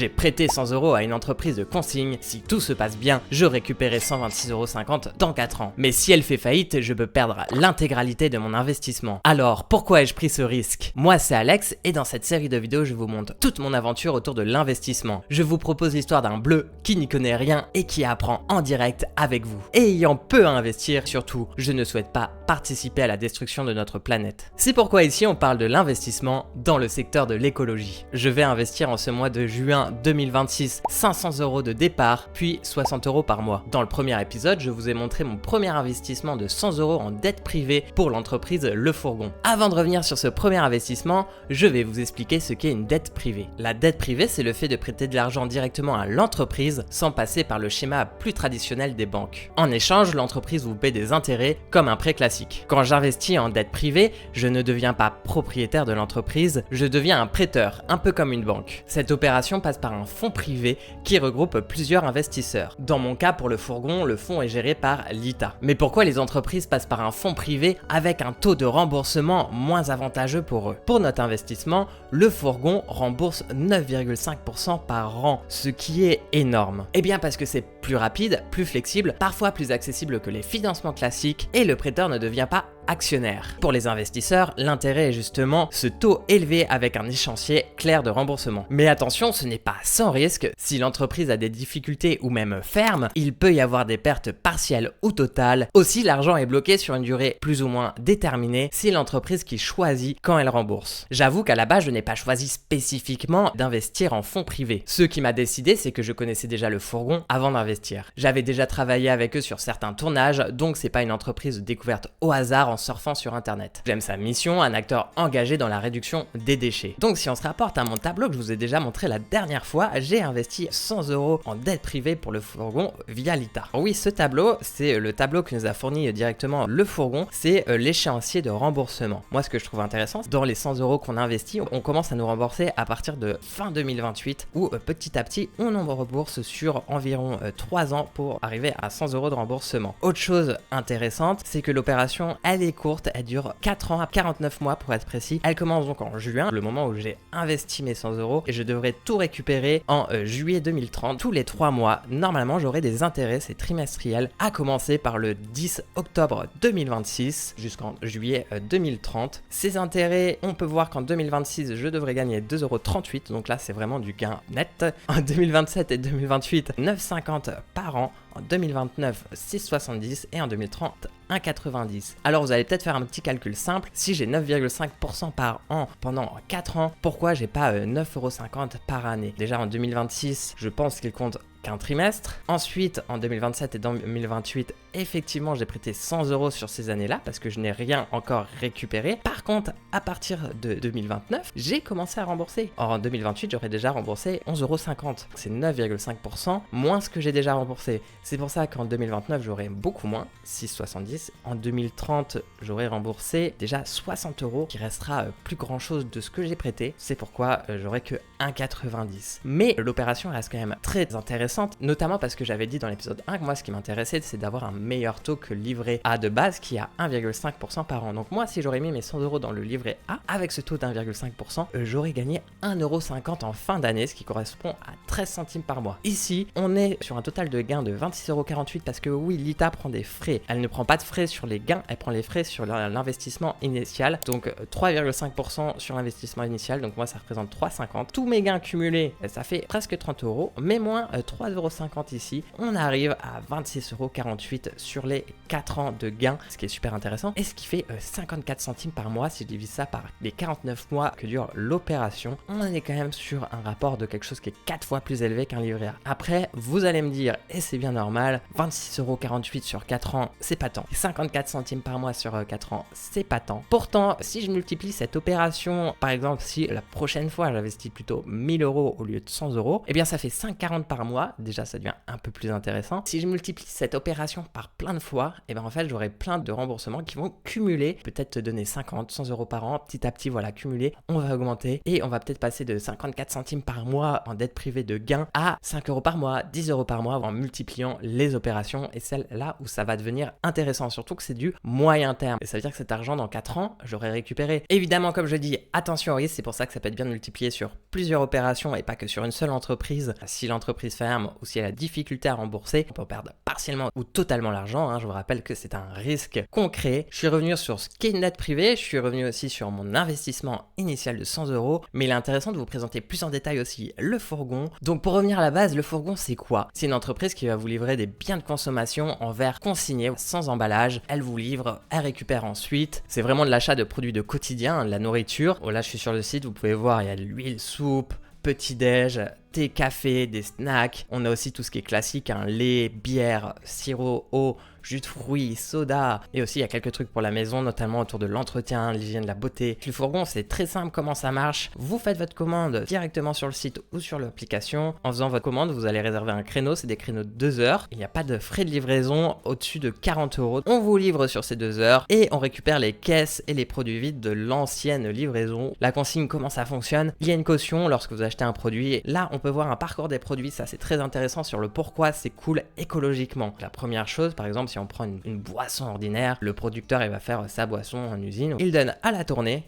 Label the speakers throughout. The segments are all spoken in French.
Speaker 1: J'ai prêté 100 € à une entreprise de consigne. Si tout se passe bien, je récupérerai 126,50 € dans 4 ans. Mais si elle fait faillite, je peux perdre l'intégralité de mon investissement. Alors, pourquoi ai-je pris ce risque? Moi, c'est Alex et dans cette série de vidéos, je vous montre toute mon aventure autour de l'investissement. Je vous propose l'histoire d'un bleu qui n'y connaît rien et qui apprend en direct avec vous. Et ayant peu à investir, surtout, je ne souhaite pas participer à la destruction de notre planète. C'est pourquoi ici, on parle de l'investissement dans le secteur de l'écologie. Je vais investir en ce mois de juin 2026 500 € de départ, puis 60 € par mois. Dans le premier épisode, je vous ai montré mon premier investissement de 100 € en dette privée pour l'entreprise Le Fourgon. Avant de revenir sur ce premier investissement, je vais vous expliquer ce qu'est une dette privée. La dette privée, c'est le fait de prêter de l'argent directement à l'entreprise sans passer par le schéma plus traditionnel des banques. En échange, l'entreprise vous paie des intérêts comme un prêt classique. Quand j'investis en dette privée, je ne deviens pas propriétaire de l'entreprise, je deviens un prêteur, un peu comme une banque. Cette opération passe par un fonds privé qui regroupe plusieurs investisseurs. Dans mon cas, pour Le Fourgon, le fonds est géré par l'ITA. Mais pourquoi les entreprises passent par un fonds privé avec un taux de remboursement moins avantageux pour eux? Pour notre investissement, Le Fourgon rembourse 9,5% par an, ce qui est énorme. Eh bien parce que c'est plus rapide, plus flexible, parfois plus accessible que les financements classiques et le prêteur ne devient pas actionnaire. Pour les investisseurs, l'intérêt est justement ce taux élevé avec un échéancier clair de remboursement. Mais attention, ce n'est pas sans risque. Si l'entreprise a des difficultés ou même ferme, il peut y avoir des pertes partielles ou totales. Aussi, l'argent est bloqué sur une durée plus ou moins déterminée si l'entreprise qui choisit quand elle rembourse. J'avoue qu'à la base, je n'ai pas choisi spécifiquement d'investir en fonds privés. Ce qui m'a décidé, c'est que je connaissais déjà Le Fourgon avant d'investir. J'avais déjà travaillé avec eux sur certains tournages, donc c'est pas une entreprise découverte au hasard en surfant sur internet. J'aime sa mission, un acteur engagé dans la réduction des déchets. Donc si on se rapporte à mon tableau que je vous ai déjà montré la dernière fois, j'ai investi 100 € en dette privée pour Le Fourgon via l'ITA. Oui, ce tableau, c'est le tableau que nous a fourni directement Le Fourgon, c'est l'échéancier de remboursement. Moi, ce que je trouve intéressant, dans les 100 € qu'on investit, on commence à nous rembourser à partir de fin 2028 où petit à petit, on en rembourse sur environ 3 ans pour arriver à 100 € de remboursement. Autre chose intéressante, c'est que l'opération, elle est courte, elle dure 4 ans à 49 mois pour être précis. Elle commence donc en juin, le moment où j'ai investi mes 100 €, et je devrais tout récupérer en juillet 2030. Tous les 3 mois, normalement, j'aurai des intérêts, c'est trimestriel, à commencer par le 10 octobre 2026 jusqu'en juillet 2030. Ces intérêts, on peut voir qu'en 2026, je devrais gagner 2,38 €, donc là, c'est vraiment du gain net. En 2027 et 2028, 9,50 € par an. En 2029, 6,70 et en 2030, 1,90. Alors vous allez peut-être faire un petit calcul simple. Si j'ai 9,5% par an pendant 4 ans, pourquoi j'ai pas 9,50 € par année? Déjà en 2026, je pense qu'il compte qu'un trimestre. Ensuite, en 2027 et 2028, effectivement, j'ai prêté 100 € sur ces années-là parce que je n'ai rien encore récupéré. Par contre, à partir de 2029, j'ai commencé à rembourser. Or, en 2028, j'aurais déjà remboursé 11,50 €. C'est 9,5% moins ce que j'ai déjà remboursé. C'est pour ça qu'en 2029, j'aurai beaucoup moins, 6,70. En 2030, j'aurai remboursé déjà 60 €, qui restera plus grand chose de ce que j'ai prêté. C'est pourquoi j'aurai que 1,90. Mais l'opération reste quand même très intéressante, notamment parce que j'avais dit dans l'épisode 1 que moi, ce qui m'intéressait, c'est d'avoir un meilleur taux que le livret A de base qui a 1,5% par an. Donc moi, si j'aurais mis mes 100 € dans le livret A, avec ce taux d'1,5%, j'aurais gagné 1,50 € en fin d'année, ce qui correspond à 13 centimes par mois. Ici, on est sur un total de gain de 26,48 € parce que oui, l'ITA prend des frais. Elle ne prend pas de frais sur les gains, elle prend les frais sur l'investissement initial. Donc 3,5% sur l'investissement initial, donc moi ça représente 3,50 €. Tous mes gains cumulés, ça fait presque 30 €, mais moins 3,50 € ici. On arrive à 26,48 € sur les 4 ans de gains, ce qui est super intéressant, et ce qui fait 54 centimes par mois. Si je divise ça par les 49 mois que dure l'opération, on est quand même sur un rapport de quelque chose qui est 4 fois plus élevé qu'un livret A. Après, vous allez me dire, et c'est bien normal, 26,48 € sur 4 ans, c'est pas tant. 54 centimes par mois sur 4 ans, c'est pas tant. Pourtant, si je multiplie cette opération, par exemple, si la prochaine fois j'investis plutôt 1000 € au lieu de 100 €, eh bien ça fait 5,40 € par mois, fois, déjà ça devient un peu plus intéressant. Si je multiplie cette opération par plein de fois, et ben en fait j'aurai plein de remboursements qui vont cumuler, peut-être te donner 50, 100 euros par an, petit à petit, voilà, cumuler, on va augmenter et on va peut-être passer de 54 centimes par mois en dette privée de gain à 5 euros par mois, 10 euros par mois en multipliant les opérations, et c'est là où ça va devenir intéressant, surtout que c'est du moyen terme. Et ça veut dire que cet argent dans 4 ans, j'aurai récupéré. Évidemment, comme je dis, attention au risque, c'est pour ça que ça peut être bien de multiplier sur plusieurs opérations et pas que sur une seule entreprise. Si l'entreprise ferme ou si elle a difficulté à rembourser, on peut perdre partiellement ou totalement l'argent, hein. Je vous rappelle que c'est un risque concret. Je suis revenu sur ce qu'est une dette privée, je suis revenu aussi sur mon investissement initial de 100 euros, mais il est intéressant de vous présenter plus en détail aussi le fourgon. Donc pour revenir à la base, le fourgon c'est quoi? C'est une entreprise qui va vous livrer des biens de consommation en verre consigné, sans emballage. Elle vous livre, elle récupère ensuite. C'est vraiment de l'achat de produits de quotidien, de la nourriture. Oh, là je suis sur le site, vous pouvez voir, il y a de l'huile, soupe, petit-déj, thé, café, des snacks. On a aussi tout ce qui est classique, hein, lait, bière, sirop, eau, jus de fruits, soda. Et aussi, il y a quelques trucs pour la maison, notamment autour de l'entretien, l'hygiène, la beauté. Le fourgon, c'est très simple comment ça marche. Vous faites votre commande directement sur le site ou sur l'application. En faisant votre commande, vous allez réserver un créneau. C'est des créneaux de 2 heures. Il n'y a pas de frais de livraison au-dessus de 40 euros. On vous livre sur ces 2 heures et on récupère les caisses et les produits vides de l'ancienne livraison. La consigne, comment ça fonctionne? Il y a une caution lorsque vous achetez un produit. Là, on peut voir un parcours des produits. Ça, c'est très intéressant sur le pourquoi c'est cool écologiquement. La première chose, par exemple, si on prend une boisson ordinaire, le producteur il va faire sa boisson en usine, il donne à la tournée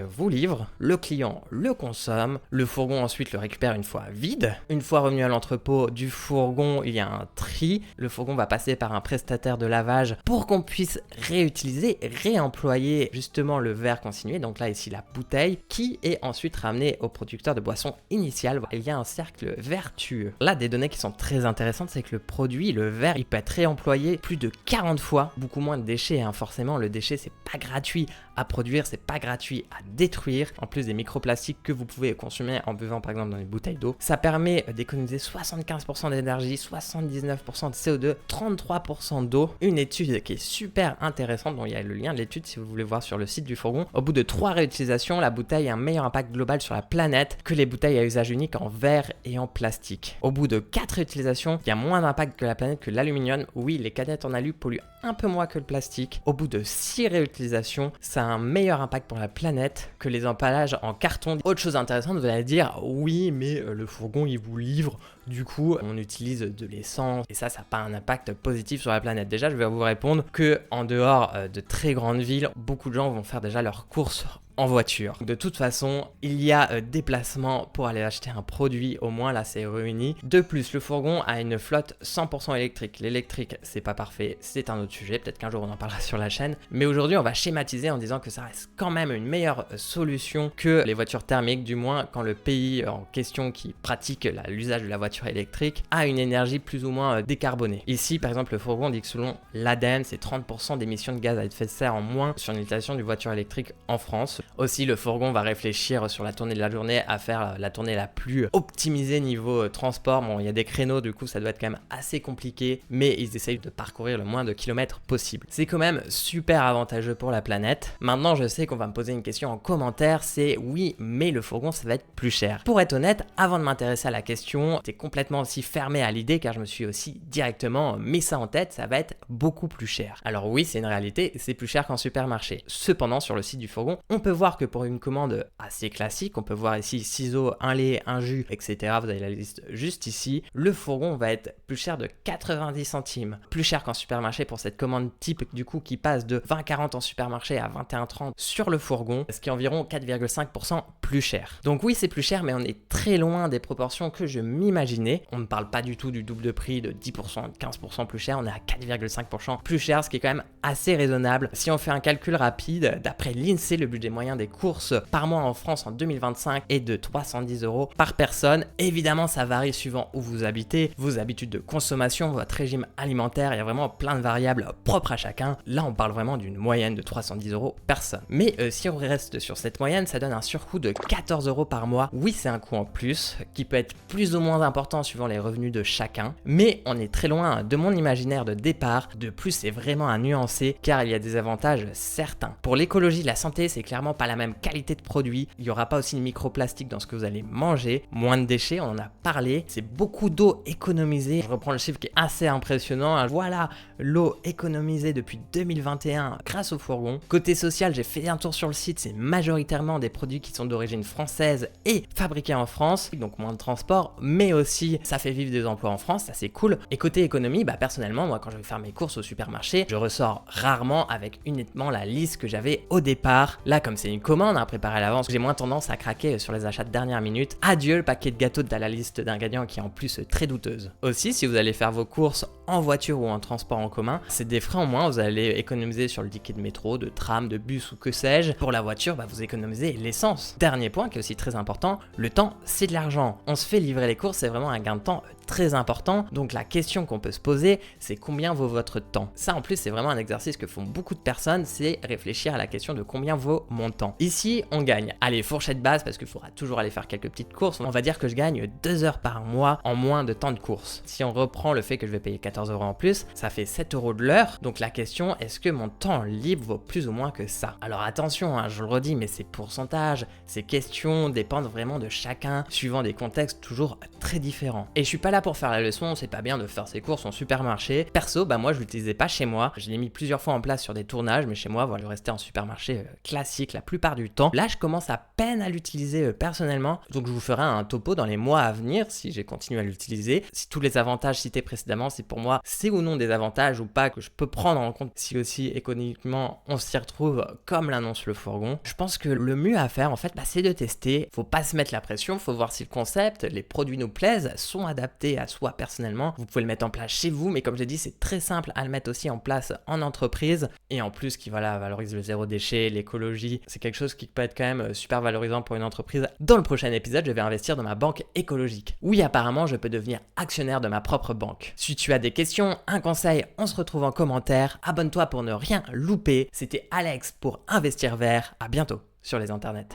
Speaker 1: vous livre, le client le consomme, le fourgon ensuite le récupère une fois vide. Une fois revenu à l'entrepôt du fourgon, il y a un tri, le fourgon va passer par un prestataire de lavage pour qu'on puisse réutiliser, réemployer justement le verre consigné, donc là ici la bouteille, qui est ensuite ramenée au producteur de boisson initiale. Il y a un cercle vertueux. Là, des données qui sont très intéressantes, c'est que le produit, le verre, il peut être réemployé plus de 40 fois, beaucoup moins de déchets, hein. Forcément le déchet c'est pas gratuit à produire, c'est pas gratuit à détruire, en plus des microplastiques que vous pouvez consommer en buvant par exemple dans des bouteilles d'eau. Ça permet d'économiser 75% d'énergie, 79% de CO2, 33% d'eau. Une étude qui est super intéressante, dont il y a le lien de l'étude si vous voulez voir sur le site du fourgon. Au bout de 3 réutilisations, la bouteille a un meilleur impact global sur la planète que les bouteilles à usage unique en verre et en plastique. Au bout de 4 réutilisations, il y a moins d'impact que la planète que l'aluminium. Oui, les canettes en alu polluent un peu moins que le plastique. Au bout de 6 réutilisations, ça a un meilleur impact pour la planète que les emballages en carton. Autre chose intéressante, vous allez dire, oui, mais le fourgon, il vous livre, du coup, on utilise de l'essence et ça n'a pas un impact positif sur la planète. Déjà, je vais vous répondre que en dehors de très grandes villes, beaucoup de gens vont faire déjà leurs courses en voiture. De toute façon, il y a déplacement pour aller acheter un produit, au moins là c'est réuni. De plus, le fourgon a une flotte 100% électrique. L'électrique, c'est pas parfait, c'est un autre sujet, peut-être qu'un jour on en parlera sur la chaîne. Mais aujourd'hui, on va schématiser en disant que ça reste quand même une meilleure solution que les voitures thermiques, du moins quand le pays en question qui pratique l'usage de la voiture électrique a une énergie plus ou moins décarbonée. Ici, par exemple, le fourgon dit que selon l'ADEME, c'est 30% d'émissions de gaz à effet de serre en moins sur l'utilisation d'une voiture électrique en France. Aussi, le fourgon va réfléchir sur la tournée de la journée à faire la tournée la plus optimisée niveau transport. Bon, il y a des créneaux, du coup, ça doit être quand même assez compliqué, mais ils essayent de parcourir le moins de kilomètres possible. C'est quand même super avantageux pour la planète. Maintenant, je sais qu'on va me poser une question en commentaire, c'est oui, mais le fourgon, ça va être plus cher. Pour être honnête, avant de m'intéresser à la question, j'étais complètement aussi fermé à l'idée, car je me suis aussi directement mis ça en tête, ça va être beaucoup plus cher. Alors oui, c'est une réalité, c'est plus cher qu'en supermarché. Cependant, sur le site du fourgon, on peut voir que pour une commande assez classique, on peut voir ici ciseaux, un lait, un jus, etc. Vous avez la liste juste ici. Le fourgon va être plus cher de 90 centimes. Plus cher qu'en supermarché pour cette commande type, du coup, qui passe de 20,40 en supermarché à 21,30 sur le fourgon, ce qui est environ 4,5% plus cher. Donc oui, c'est plus cher, mais on est très loin des proportions que je m'imaginais. On ne parle pas du tout du double de prix, de 10%, de 15% plus cher. On est à 4,5% plus cher, ce qui est quand même assez raisonnable. Si on fait un calcul rapide, d'après l'INSEE, le budget moyen des courses par mois en France en 2025 est de 310 € par personne. Évidemment, ça varie suivant où vous habitez, vos habitudes de consommation, votre régime alimentaire. Il y a vraiment plein de variables propres à chacun. Là, on parle vraiment d'une moyenne de 310 € personne. Mais si on reste sur cette moyenne, ça donne un surcoût de 14 € par mois. Oui, c'est un coût en plus qui peut être plus ou moins important suivant les revenus de chacun. Mais on est très loin de mon imaginaire de départ. De plus, c'est vraiment à nuancer car il y a des avantages certains. Pour l'écologie, la santé, c'est clairement forcément pas la même qualité de produit. Il n'y aura pas aussi de microplastique dans ce que vous allez manger. Moins de déchets, on en a parlé. C'est beaucoup d'eau économisée. Je reprends le chiffre qui est assez impressionnant. Voilà l'eau économisée depuis 2021 grâce au fourgon. Côté social, j'ai fait un tour sur le site. C'est majoritairement des produits qui sont d'origine française et fabriqués en France. Donc moins de transport, mais aussi ça fait vivre des emplois en France. Ça c'est cool. Et côté économie, personnellement, moi quand je vais faire mes courses au supermarché, je ressors rarement avec uniquement la liste que j'avais au départ. Là, comme c'est une commande à préparer à l'avance, j'ai moins tendance à craquer sur les achats de dernière minute. Adieu le paquet de gâteaux de la liste d'ingrédients qui est en plus très douteuse. Aussi, si vous allez faire vos courses en voiture ou en transport en commun, c'est des frais en moins. Vous allez économiser sur le ticket de métro, de tram, de bus ou que sais-je. Pour la voiture, vous économisez l'essence. Dernier point qui est aussi très important, le temps, c'est de l'argent. On se fait livrer les courses, c'est vraiment un gain de temps très important. Donc la question qu'on peut se poser, c'est combien vaut votre temps? Ça en plus, c'est vraiment un exercice que font beaucoup de personnes, c'est réfléchir à la question de combien vaut mon temps. Ici, on gagne. Allez, fourchette basse, parce qu'il faudra toujours aller faire quelques petites courses. On va dire que je gagne 2 heures par mois en moins de temps de course. Si on reprend le fait que je vais payer 14 € en plus, ça fait 7 € de l'heure. Donc la question, est-ce que mon temps libre vaut plus ou moins que ça? Alors attention, je le redis, mais ces pourcentages, ces questions dépendent vraiment de chacun, suivant des contextes toujours très différents. Et je suis pas là pour faire la leçon, c'est pas bien de faire ses courses en supermarché. Perso, moi je l'utilisais pas chez moi. Je l'ai mis plusieurs fois en place sur des tournages, mais chez moi, je restais en supermarché classique la plupart du temps. Là, je commence à peine à l'utiliser personnellement, donc je vous ferai un topo dans les mois à venir si j'ai continué à l'utiliser. Si tous les avantages cités précédemment, c'est pour moi, c'est ou non des avantages ou pas que je peux prendre en compte si aussi économiquement on s'y retrouve comme l'annonce le fourgon. Je pense que le mieux à faire en fait, c'est de tester. Faut pas se mettre la pression, faut voir si le concept, les produits nous plaisent, sont adaptés à soi personnellement. Vous pouvez le mettre en place chez vous, mais comme j'ai dit, c'est très simple à le mettre aussi en place en entreprise. Et en plus, qui valorise le zéro déchet, l'écologie, c'est quelque chose qui peut être quand même super valorisant pour une entreprise. Dans le prochain épisode, je vais investir dans ma banque écologique. Oui, apparemment, je peux devenir actionnaire de ma propre banque. Si tu as des questions, un conseil, on se retrouve en commentaire. Abonne-toi pour ne rien louper. C'était Alex pour Investir Vert. À bientôt sur les internets.